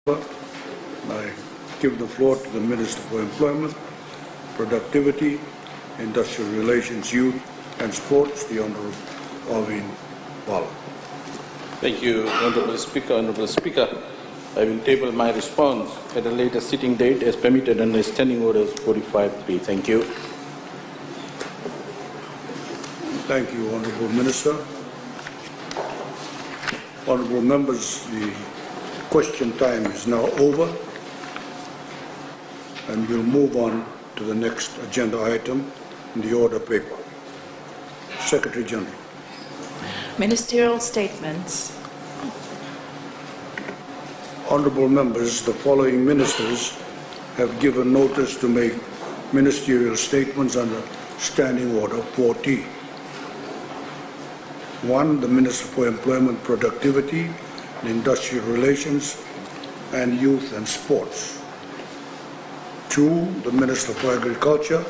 I give the floor to the Minister for Employment, Productivity, Industrial Relations, Youth and Sports, the Honourable Parveen Bala. Thank you, Honourable Speaker. Honourable Speaker, I will table my response at a later sitting date as permitted under Standing Orders 45(3). Thank you. Thank you, Honourable Minister. Honourable members, the question time is now over, and we'll move on to the next agenda item in the order paper. Secretary General. Ministerial statements. Honourable members, the following ministers have given notice to make ministerial statements under Standing Order 40. 1. The Minister for Employment, Productivity, Industrial Relations and Youth and Sports. 2. The Minister for Agriculture,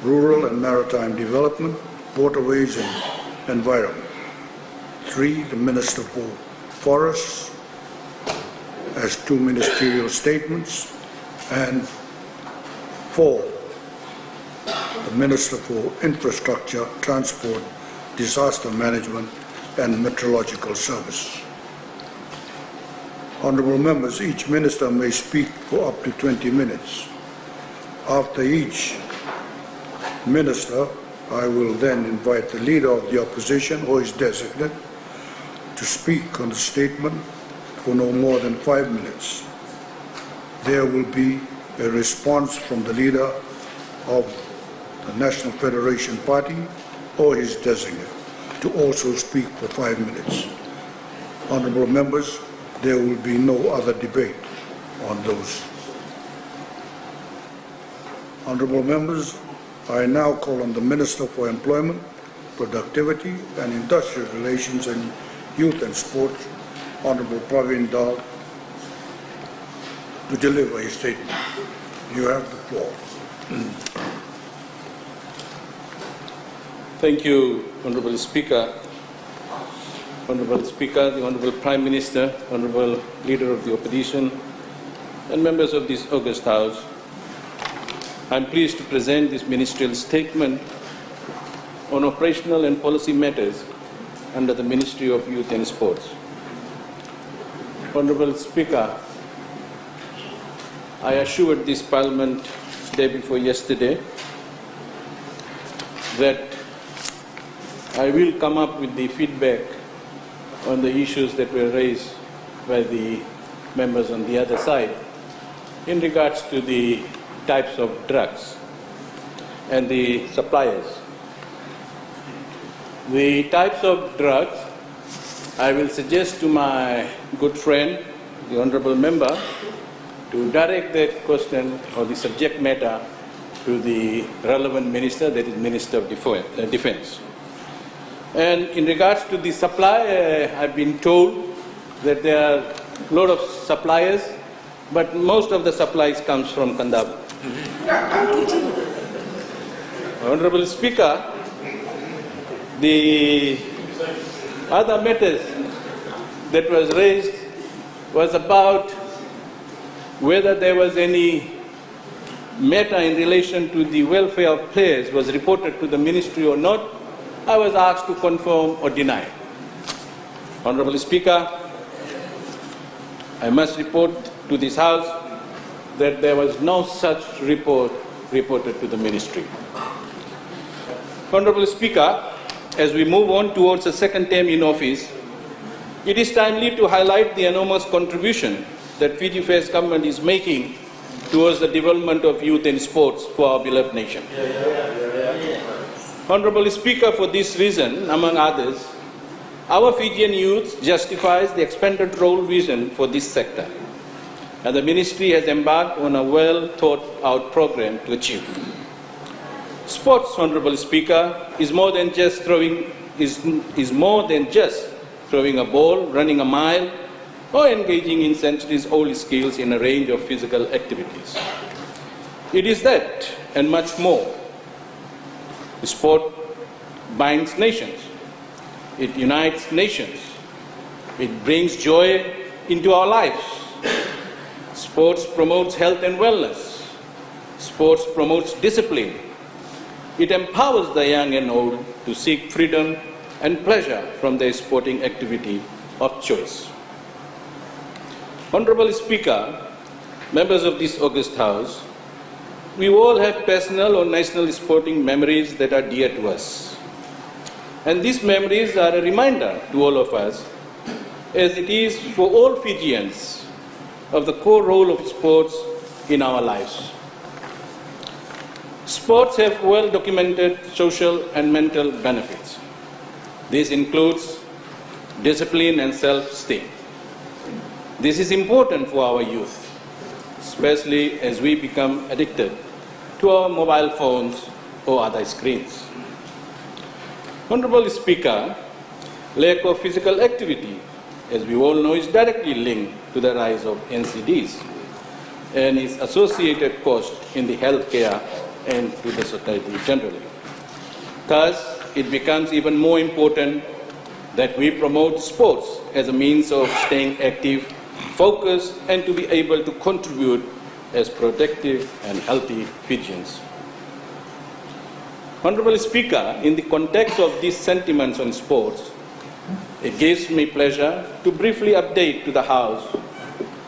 Rural and Maritime Development, Waterways and Environment. 3. The Minister for Forests as 2 ministerial statements. And 4. The Minister for Infrastructure, Transport, Disaster Management and Meteorological Service. Honourable members, each minister may speak for up to 20 minutes. After each minister, I will then invite the Leader of the Opposition or his designate to speak on the statement for no more than 5 minutes. There will be a response from the Leader of the National Federation Party or his designate to also speak for 5 minutes. Honourable members, there will be no other debate on those. Honourable members, I now call on the Minister for Employment, Productivity and Industrial Relations and Youth and Sports, Honourable Parveen Dal, to deliver his statement. You have the floor. Thank you, Honourable Speaker. Honourable Speaker, the Honourable Prime Minister, Honourable Leader of the Opposition, and members of this august House, I am pleased to present this ministerial statement on operational and policy matters under the Ministry of Youth and Sports. Honourable Speaker, I assured this Parliament day before yesterday that I will come up with the feedback on the issues that were raised by the members on the other side in regards to the types of drugs and the suppliers. The types of drugs, I will suggest to my good friend, the Honourable Member, to direct that question or the subject matter to the relevant minister, that is Minister of Defence. And in regards to the supply, I've been told that there are a lot of suppliers, but most of the supplies comes from Kandab. Honourable Speaker, the other matters that was raised was about whether there was any matter in relation to the welfare of players was reported to the ministry or not. I was asked to confirm or deny. Honourable Speaker, I must report to this House that there was no such report reported to the ministry. Honourable Speaker, as we move on towards a second term in office, it is timely to highlight the enormous contribution that Fiji Affairs government is making towards the development of youth and sports for our beloved nation. Honourable Speaker, for this reason, among others, our Fijian youth justifies the expanded role vision for this sector, and the Ministry has embarked on a well-thought-out program to achieve. Sports, Honourable Speaker, is more than just throwing a ball, running a mile, or engaging in centuries-old skills in a range of physical activities. It is that and much more. Sport binds nations. It unites nations. It brings joy into our lives. Sports promotes health and wellness. Sports promotes discipline. It empowers the young and old to seek freedom and pleasure from their sporting activity of choice. Honorable Speaker, members of this august House, we all have personal or national sporting memories that are dear to us. And these memories are a reminder to all of us, as it is for all Fijians, of the core role of sports in our lives. Sports have well-documented social and mental benefits. This includes discipline and self-esteem. This is important for our youth, especially as we become addicted to our mobile phones or other screens. Honorable Speaker, lack of physical activity, as we all know, is directly linked to the rise of NCDs and its associated cost in the healthcare and to the society generally. Thus, it becomes even more important that we promote sports as a means of staying active, focused, and to be able to contribute as productive and healthy Fijians. Honorable Speaker, in the context of these sentiments on sports, it gives me pleasure to briefly update to the House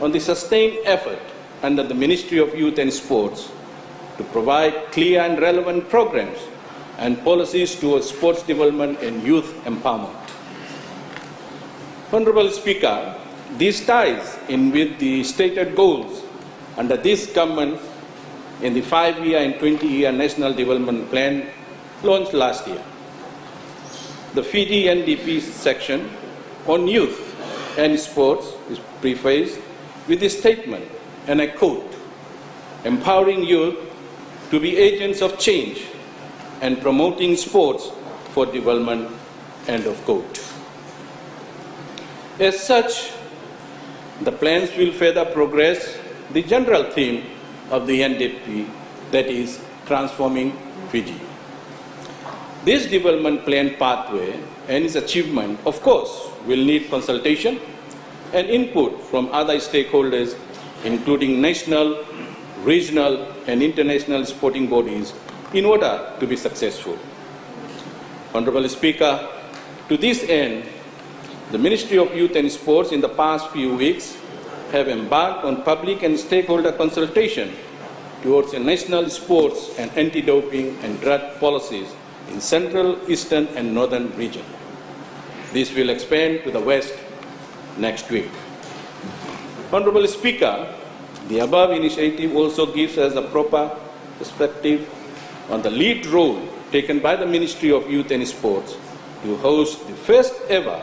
on the sustained effort under the Ministry of Youth and Sports to provide clear and relevant programs and policies towards sports development and youth empowerment. Honorable Speaker, this ties in with the stated goals under this government in the 5-year and 20-year National Development Plan launched last year. The Fiji NDP section on youth and sports is prefaced with a statement, and I quote, "Empowering youth to be agents of change and promoting sports for development," end of quote. As such, the plans will further progress the general theme of the NDP, that is, transforming Fiji. This development plan pathway and its achievement, of course, will need consultation and input from other stakeholders, including national, regional, and international sporting bodies, in order to be successful. Honorable Speaker, to this end, the Ministry of Youth and Sports in the past few weeks have embarked on public and stakeholder consultation towards a national sports and anti-doping and drug policies in Central, Eastern, and Northern region. This will expand to the West next week. Honorable Speaker, the above initiative also gives us a proper perspective on the lead role taken by the Ministry of Youth and Sports to host the first ever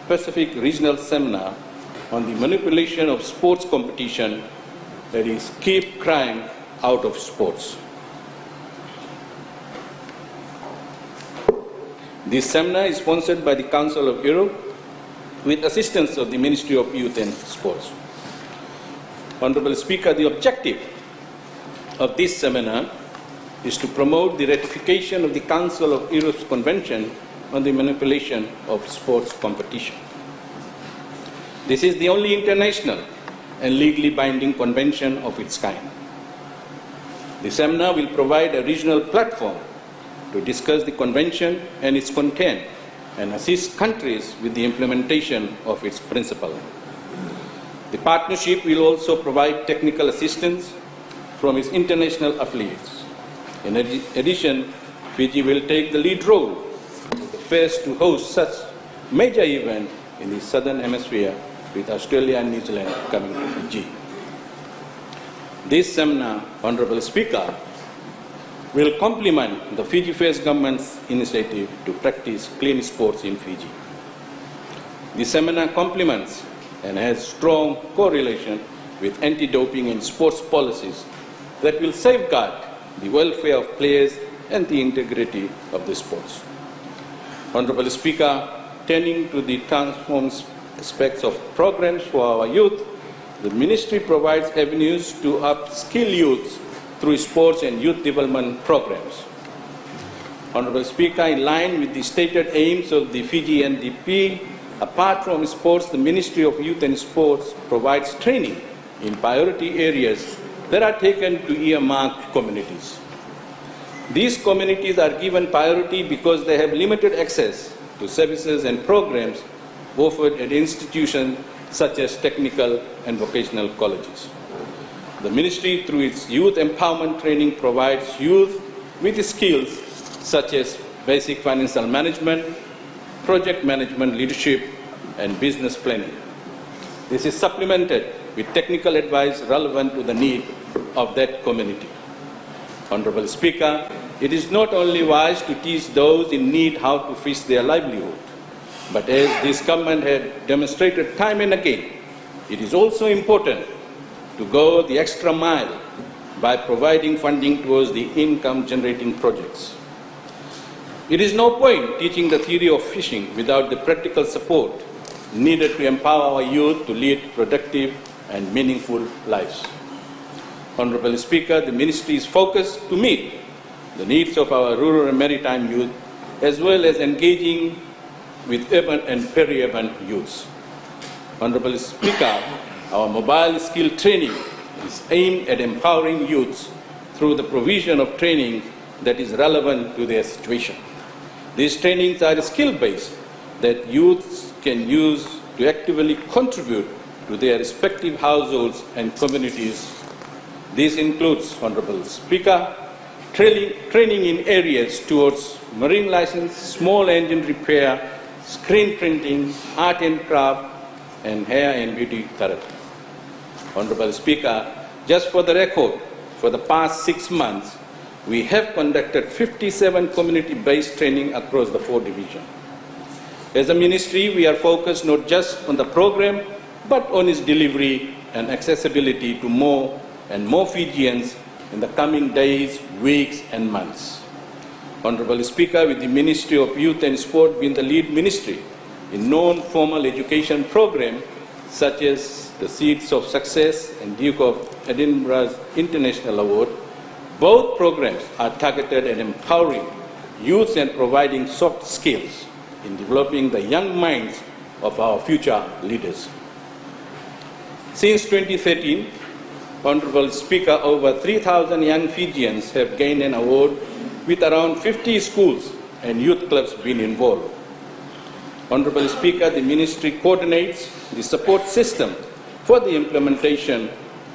Pacific Regional Seminar on the manipulation of sports competition, that is, keep crime out of sports. This seminar is sponsored by the Council of Europe with assistance of the Ministry of Youth and Sports. Honorable Speaker, the objective of this seminar is to promote the ratification of the Council of Europe's Convention on the Manipulation of Sports Competition. This is the only international and legally binding convention of its kind. The seminar will provide a regional platform to discuss the convention and its content and assist countries with the implementation of its principle. The partnership will also provide technical assistance from its international affiliates. In addition, Fiji will take the lead role, the first to host such major event in the Southern Hemisphere, with Australia and New Zealand coming to Fiji. This seminar, Honorable Speaker, will complement the Fiji First Government's initiative to practice clean sports in Fiji. The seminar complements and has strong correlation with anti-doping and sports policies that will safeguard the welfare of players and the integrity of the sports. Honorable Speaker, turning to the transformed aspects of programs for our youth, the Ministry provides avenues to upskill youth through sports and youth development programs. Honorable Speaker, in line with the stated aims of the Fiji NDP, apart from sports, the Ministry of Youth and Sports provides training in priority areas that are taken to earmarked communities. These communities are given priority because they have limited access to services and programs offered at institutions such as technical and vocational colleges. The Ministry, through its youth empowerment training, provides youth with skills such as basic financial management, project management, leadership, and business planning. This is supplemented with technical advice relevant to the need of that community. Honorable Speaker, it is not only wise to teach those in need how to fish their livelihood, but as this government had demonstrated time and again, it is also important to go the extra mile by providing funding towards the income-generating projects. It is no point teaching the theory of fishing without the practical support needed to empower our youth to lead productive and meaningful lives. Honorable Speaker, the Ministry is focused to meet the needs of our rural and maritime youth, as well as engaging with urban and peri-urban youths. Honorable Speaker, our mobile skill training is aimed at empowering youths through the provision of training that is relevant to their situation. These trainings are skill-based that youths can use to actively contribute to their respective households and communities. This includes, Honorable Speaker, training in areas towards marine license, small engine repair, screen printing, art and craft, and hair and beauty therapy. Honorable Speaker, just for the record, for the past 6 months, we have conducted 57 community-based training across the 4 divisions. As a ministry, we are focused not just on the program, but on its delivery and accessibility to more and more Fijians in the coming days, weeks, and months. Honorable Speaker, with the Ministry of Youth and Sport being the lead ministry in non-formal education programs such as the Seeds of Success and Duke of Edinburgh's International Award, both programs are targeted at empowering youth and providing soft skills in developing the young minds of our future leaders. Since 2013, Honorable Speaker, over 3,000 young Fijians have gained an award with around 50 schools and youth clubs being involved. Honorable Speaker, the Ministry coordinates the support system for the implementation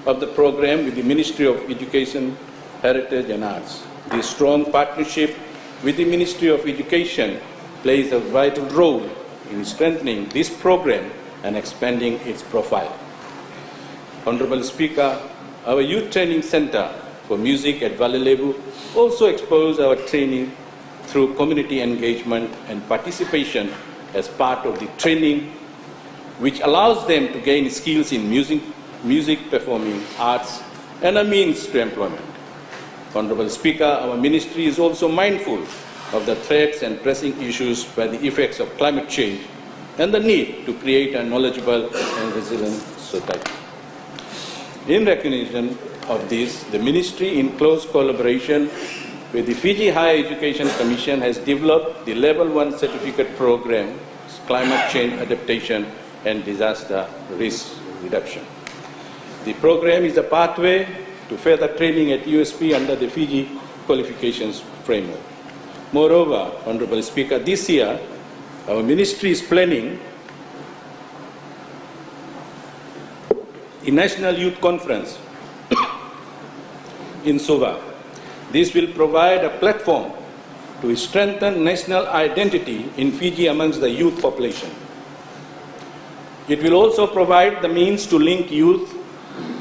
of the program with the Ministry of Education, Heritage and Arts. This strong partnership with the Ministry of Education plays a vital role in strengthening this program and expanding its profile. Honorable Speaker, our Youth Training Center for Music at Bala also exposes our training through community engagement and participation as part of the training, which allows them to gain skills in music performing arts and a means to employment. Honorable Speaker, our ministry is also mindful of the threats and pressing issues by the effects of climate change and the need to create a knowledgeable and resilient society. In recognition of this, the ministry, in close collaboration with the Fiji Higher Education Commission, has developed the Level 1 certificate program, Climate Change Adaptation and Disaster Risk Reduction. The program is a pathway to further training at USP under the Fiji Qualifications Framework. Moreover, Honorable Speaker, this year, our ministry is planning a National Youth Conference in Suva. This will provide a platform to strengthen national identity in Fiji amongst the youth population. It will also provide the means to link youth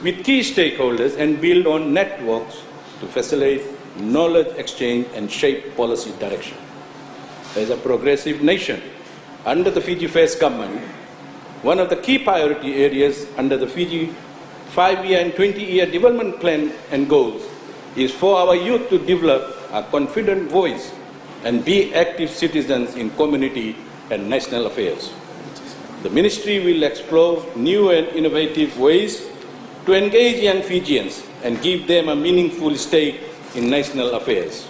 with key stakeholders and build on networks to facilitate knowledge exchange and shape policy direction. As a progressive nation, under the Fiji First government, one of the key priority areas under the Fiji 5-year and 20-year development plan and goals is for our youth to develop a confident voice and be active citizens in community and national affairs. The ministry will explore new and innovative ways to engage young Fijians and give them a meaningful stake in national affairs.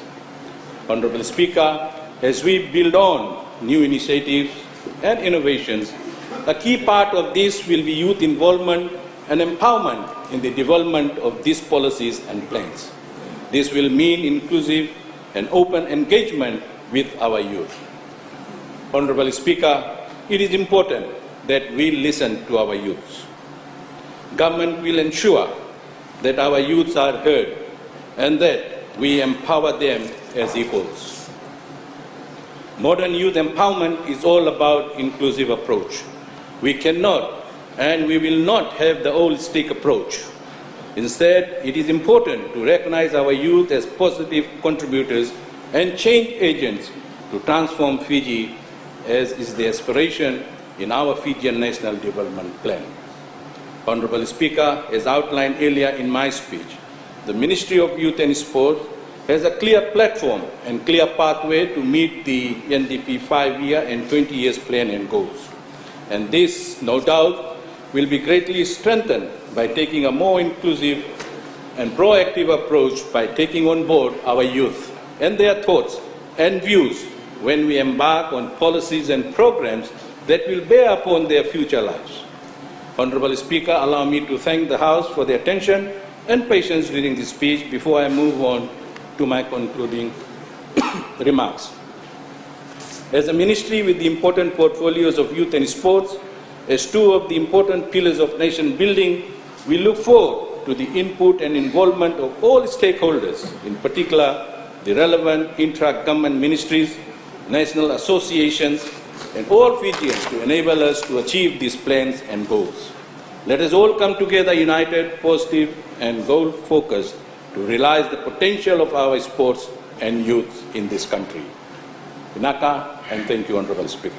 Honorable Speaker, as we build on new initiatives and innovations, a key part of this will be youth involvement and empowerment in the development of these policies and plans. This will mean inclusive and open engagement with our youth. Honorable Speaker, it is important that we listen to our youths. Government will ensure that our youths are heard and that we empower them as equals. Modern youth empowerment is all about inclusive approach. We cannot and we will not have the old stick approach. Instead, it is important to recognize our youth as positive contributors and change agents to transform Fiji, as is the aspiration in our Fijian National Development Plan. Honorable Speaker, as outlined earlier in my speech, the Ministry of Youth and Sport has a clear platform and clear pathway to meet the NDP 5-year and 20 years plan and goals. And this, no doubt, will be greatly strengthened by taking a more inclusive and proactive approach by taking on board our youth and their thoughts and views when we embark on policies and programs that will bear upon their future lives. Honorable Speaker, allow me to thank the House for their attention and patience during this speech before I move on to my concluding remarks. As a ministry with the important portfolios of youth and sports, as two of the important pillars of nation building, we look forward to the input and involvement of all stakeholders, in particular the relevant intra-government ministries, national associations, and all Fijians to enable us to achieve these plans and goals. Let us all come together united, positive, and goal-focused to realize the potential of our sports and youth in this country. Inaka, and thank you, Honorable Speaker.